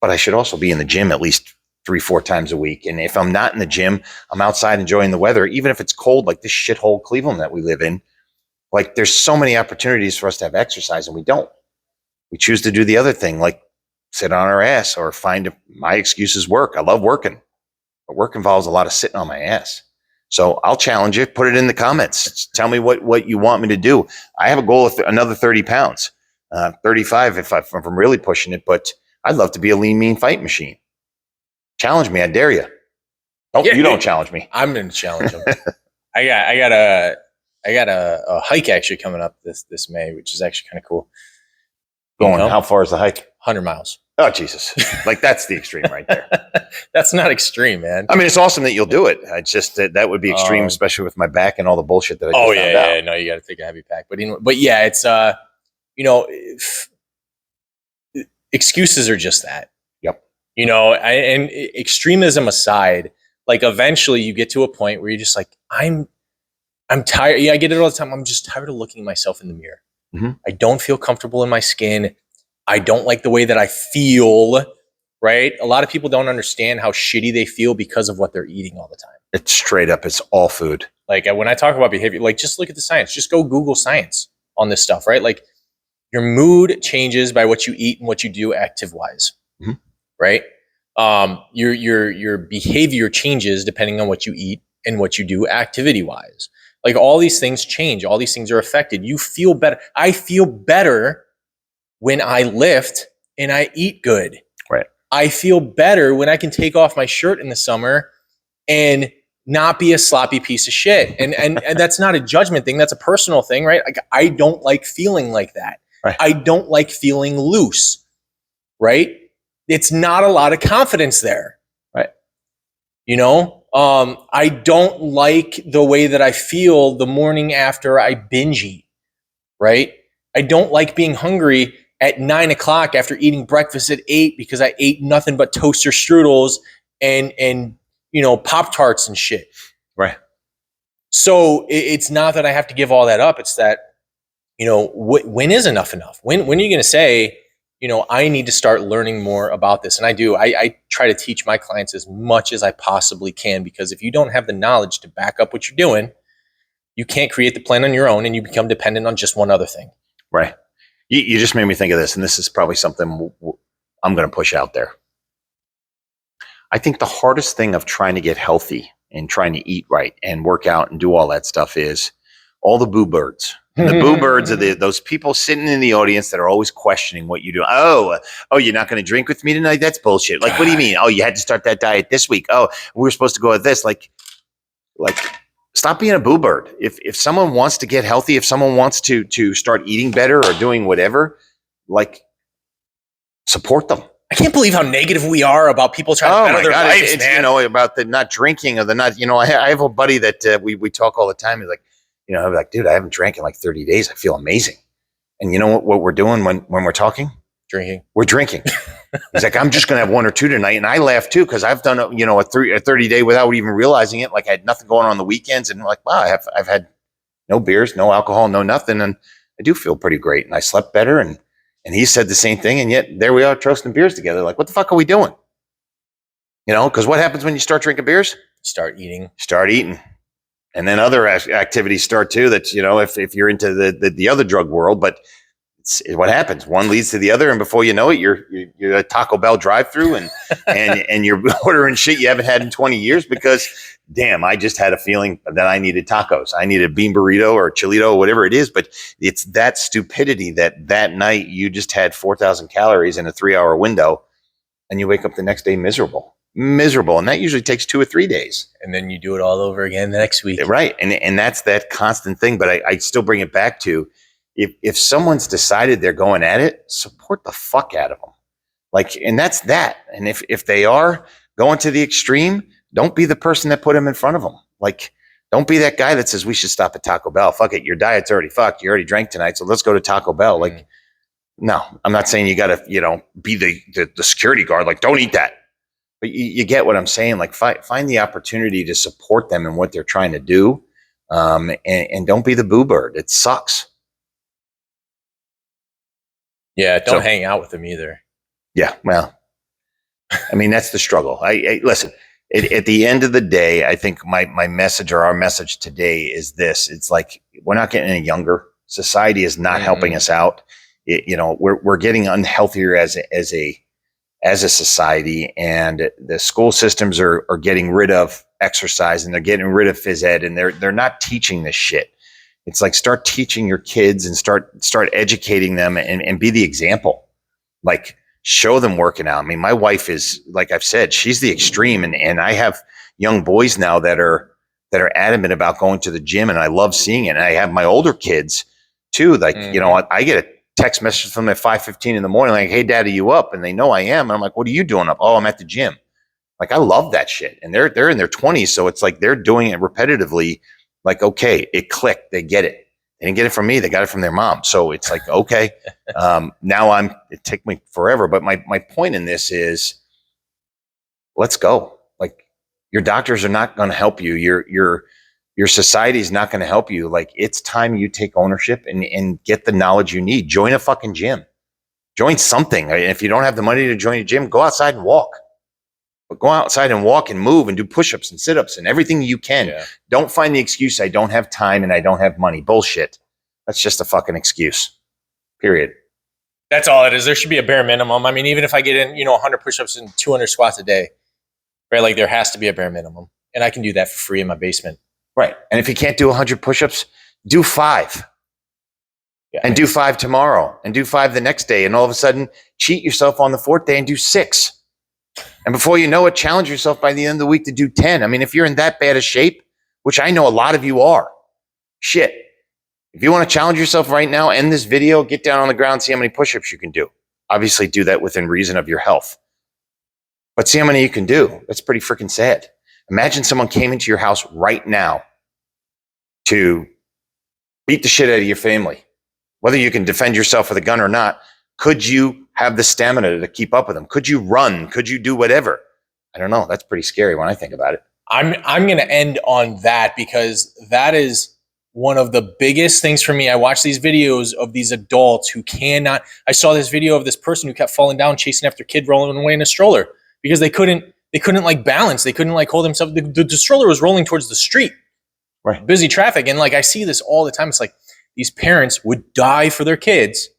But I should also be in the gym at least 3-4 times a week. And if I'm not in the gym, I'm outside enjoying the weather, even if it's cold, like this shithole Cleveland that we live in. Like there's so many opportunities for us to have exercise and we don't. We choose to do the other thing, like sit on our ass or my excuse is work. I love working. But work involves a lot of sitting on my ass. So I'll challenge you. Put it in the comments. Tell me what you want me to do. I have a goal of another 30 pounds, 35 if I'm really pushing it. But I'd love to be a lean, mean fight machine. Challenge me. I dare you. Oh, you don't challenge me. I'm going to challenge him. I got a hike actually coming up this May, which is actually kind of cool. How far is the hike? 100 miles. Oh, Jesus. Like, that's the extreme right there. That's not extreme, man. I mean, it's awesome that you'll do it. I just, that would be extreme, especially with my back and all the bullshit that I just found out. Yeah. No, you got to take a heavy pack. But yeah, it's, excuses are just that. Yep. And extremism aside, like, eventually you get to a point where you're just like, I'm tired. Yeah, I get it all the time. I'm just tired of looking at myself in the mirror. Mm-hmm. I don't feel comfortable in my skin. I don't like the way that I feel, right? A lot of people don't understand how shitty they feel because of what they're eating all the time. It's straight up. It's all food. Like, when I talk about behavior, like, just look at the science. Just go Google science on this stuff, right? Like, your mood changes by what you eat and what you do active-wise, mm-hmm. right? Your behavior changes depending on what you eat and what you do activity-wise. Like, all these things change. All these things are affected. You feel better. I feel better when I lift and I eat good. Right. I feel better when I can take off my shirt in the summer and not be a sloppy piece of shit. And that's not a judgment thing. That's a personal thing, right? Like, I don't like feeling like that. Right. I don't like feeling loose, right? It's not a lot of confidence there. Right. I don't like the way that I feel the morning after I binge eat, right? I don't like being hungry at 9 o'clock after eating breakfast at 8 because I ate nothing but toaster strudels and Pop-Tarts and shit. Right. So it's not that I have to give all that up. It's that, when is enough? When are you going to say, I need to start learning more about this? And I do. I try to teach my clients as much as I possibly can, because if you don't have the knowledge to back up what you're doing, you can't create the plan on your own, and you become dependent on just one other thing. Right. You just made me think of this, and this is probably something I'm going to push out there. I think the hardest thing of trying to get healthy and trying to eat right and work out and do all that stuff is all the boo birds. And the boo birds are those people sitting in the audience that are always questioning what you do. Oh, you're not going to drink with me tonight? That's bullshit. Like, what do you mean? Oh, you had to start that diet this week. Oh, we were supposed to go with this. Like, stop being a boo bird. If someone wants to get healthy, if someone wants to start eating better or doing whatever, like, support them. I can't believe how negative we are about people trying to better their lives, man. About the not drinking or the not, I have a buddy that we talk all the time. He's like, I'm like, dude, I haven't drank in like 30 days. I feel amazing. And you know what we're doing when we're talking? Drinking. We're drinking. He's like, I'm just going to have 1 or 2 tonight. And I laugh too, because I've done a 30 day without even realizing it. Like, I had nothing going on the weekends, and like, wow, I've had no beers, no alcohol, no nothing, and I do feel pretty great. And I slept better, and he said the same thing. And yet there we are toasting beers together. Like, what the fuck are we doing? Because what happens when you start drinking beers? Start eating. And then other activities start too. That, if you're into the other drug world, but it's what happens. One leads to the other, and before you know it, you're a Taco Bell drive-through, and you're ordering shit you haven't had in 20 years because, damn, I just had a feeling that I needed tacos. I needed a bean burrito or chilito or whatever it is. But it's that stupidity that night you just had 4,000 calories in a 3-hour window, and you wake up the next day miserable. And that usually takes 2 or 3 days. And then you do it all over again the next week. Right. And that's that constant thing. But I still bring it back to, if someone's decided they're going at it, support the fuck out of them. Like, and that's that. And if they are going to the extreme, don't be the person that put them in front of them. Like, don't be that guy that says we should stop at Taco Bell. Fuck it. Your diet's already fucked. You already drank tonight. So let's go to Taco Bell. Like, no, I'm not saying you got to, be the security guard. Like, don't eat that. But you get what I'm saying. Like, find the opportunity to support them in what they're trying to do, and don't be the boo bird. It sucks. Yeah, don't hang out with them either. Yeah, well, I mean, that's the struggle. I listen. At the end of the day, I think my message, or our message today, is this: it's like, we're not getting any younger. Society is not helping us out. We're getting unhealthier as a society, and the school systems are getting rid of exercise and they're getting rid of phys ed and they're not teaching this shit. It's like, start teaching your kids and start educating them and be the example. Like, show them working out. I mean, my wife is, like I've said, she's the extreme, and I have young boys now that are adamant about going to the gym, and I love seeing it. And I have my older kids too. Like, you know, I get a text message from them at 5:15 in the morning, like, "Hey, Dad, are you up?" And they know I am. And I'm like, "What are you doing up?" "Oh, I'm at the gym." Like, I love that shit. And they're in their 20s, so it's like they're doing it repetitively. Like, okay, it clicked. They get it. They didn't get it from me. They got it from their mom. So it's like, okay, now it took me forever. But my point in this is, let's go. Like, your doctors are not going to help you. Your society is not going to help you. Like, it's time you take ownership and get the knowledge you need. Join a fucking gym. Join something. If you don't have the money to join a gym, go outside and walk. But go outside and walk and move and do push-ups and sit-ups and everything you can. Yeah. Don't find the excuse, "I don't have time and I don't have money." Bullshit. That's just a fucking excuse. Period. That's all it is. There should be a bare minimum. I mean, even if I get in, 100 push-ups and 200 squats a day, right? Like, there has to be a bare minimum. And I can do that for free in my basement. Right. And if you can't do 100 push-ups, do 5. Yeah, and do 5 tomorrow and do 5 the next day. And all of a sudden, cheat yourself on the 4th day and do 6. And before you know it, challenge yourself by the end of the week to do 10. I mean, if you're in that bad a shape, which I know a lot of you are, shit. If you want to challenge yourself right now, end this video, get down on the ground, see how many push-ups you can do. Obviously, do that within reason of your health. But see how many you can do. That's pretty freaking sad. Imagine someone came into your house right now to beat the shit out of your family. Whether you can defend yourself with a gun or not, could you have the stamina to keep up with them? Could you run? Could you do whatever? I don't know. That's pretty scary when I think about it. I'm going to end on that, because that is one of the biggest things for me. I watch these videos of these adults who cannot. I saw this video of this person who kept falling down, chasing after a kid rolling away in a stroller because they couldn't like balance. They couldn't like hold themselves. The stroller was rolling towards the street, right? Busy traffic. And like, I see this all the time. It's like, these parents would die for their kids,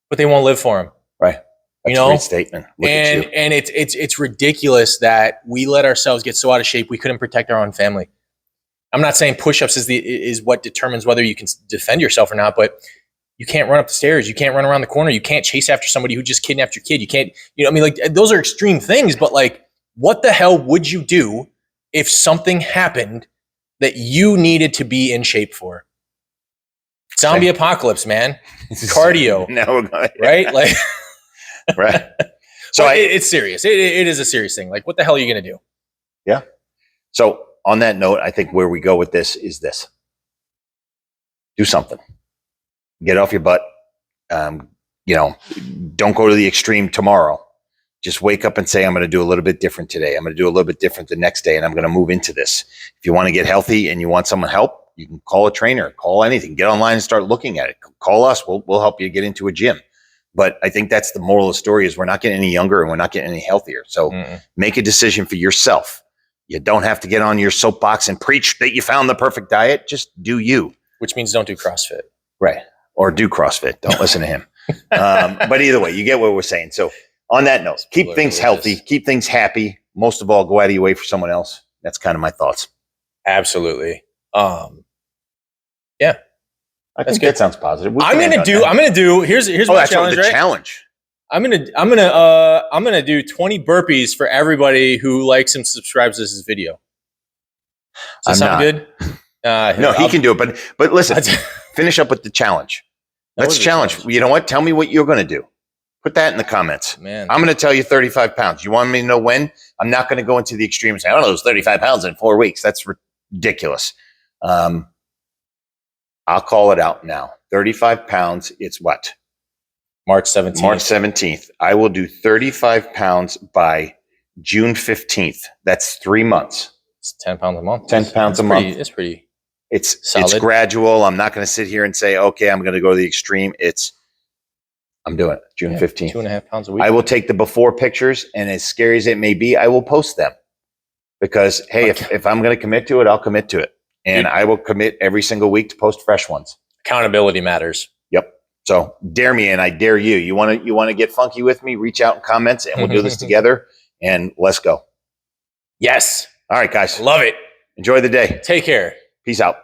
but they won't live for them. Right. That's a great statement. And it's ridiculous that we let ourselves get so out of shape we couldn't protect our own family. I'm not saying push-ups is what determines whether you can defend yourself or not, but you can't run up the stairs. You can't run around the corner. You can't chase after somebody who just kidnapped your kid. You can't, I mean, like, those are extreme things, but like, what the hell would you do if something happened that you needed to be in shape for? Zombie apocalypse, man. Cardio. No, right? Like, right. So it's serious. It is a serious thing. Like, what the hell are you going to do? Yeah. So on that note, I think where we go with this is this. Do something. Get off your butt. Don't go to the extreme tomorrow. Just wake up and say, I'm going to do a little bit different today. I'm going to do a little bit different the next day, and I'm going to move into this. If you want to get healthy and you want someone help, you can call a trainer, call anything, get online and start looking at it. Call us. We'll help you get into a gym. But I think that's the moral of the story, is we're not getting any younger and we're not getting any healthier. So make a decision for yourself. You don't have to get on your soapbox and preach that you found the perfect diet. Just do you. Which means don't do CrossFit. Right. Or do CrossFit. Don't listen to him. But either way, you get what we're saying. So on that note, keep things healthy, keep things happy. Most of all, go out of your way for someone else. That's kind of my thoughts. Absolutely. Yeah. I think that sounds positive. I'm gonna do. Here's my challenge. The challenge. I'm gonna do 20 burpees for everybody who likes and subscribes to this video. Does that sound good? No, he can do it. But listen, finish up with the challenge. Let's challenge. You know what? Tell me what you're going to do. Put that in the comments. Man, I'm going to tell you 35 pounds. You want me to know when? I'm not going to go into the extreme and say, I don't know, those 35 pounds in 4 weeks. That's ridiculous. I'll call it out now. 35 pounds. It's what? March 17th. March 17th. I will do 35 pounds by June 15th. That's 3 months. It's 10 pounds a month. 10 pounds a month. It's pretty. It's solid. It's gradual. I'm not going to sit here and say, okay, I'm going to go to the extreme. I'm doing it. June 15th. 2.5 pounds a week. I will take the before pictures, and as scary as it may be, I will post them. Because, hey, if I'm going to commit to it, I'll commit to it. And I will commit every single week to post fresh ones. Accountability matters. Yep. So dare me, and I dare you. You want to get funky with me? Reach out in comments, and we'll do this together. And let's go. Yes. All right, guys. Love it. Enjoy the day. Take care. Peace out.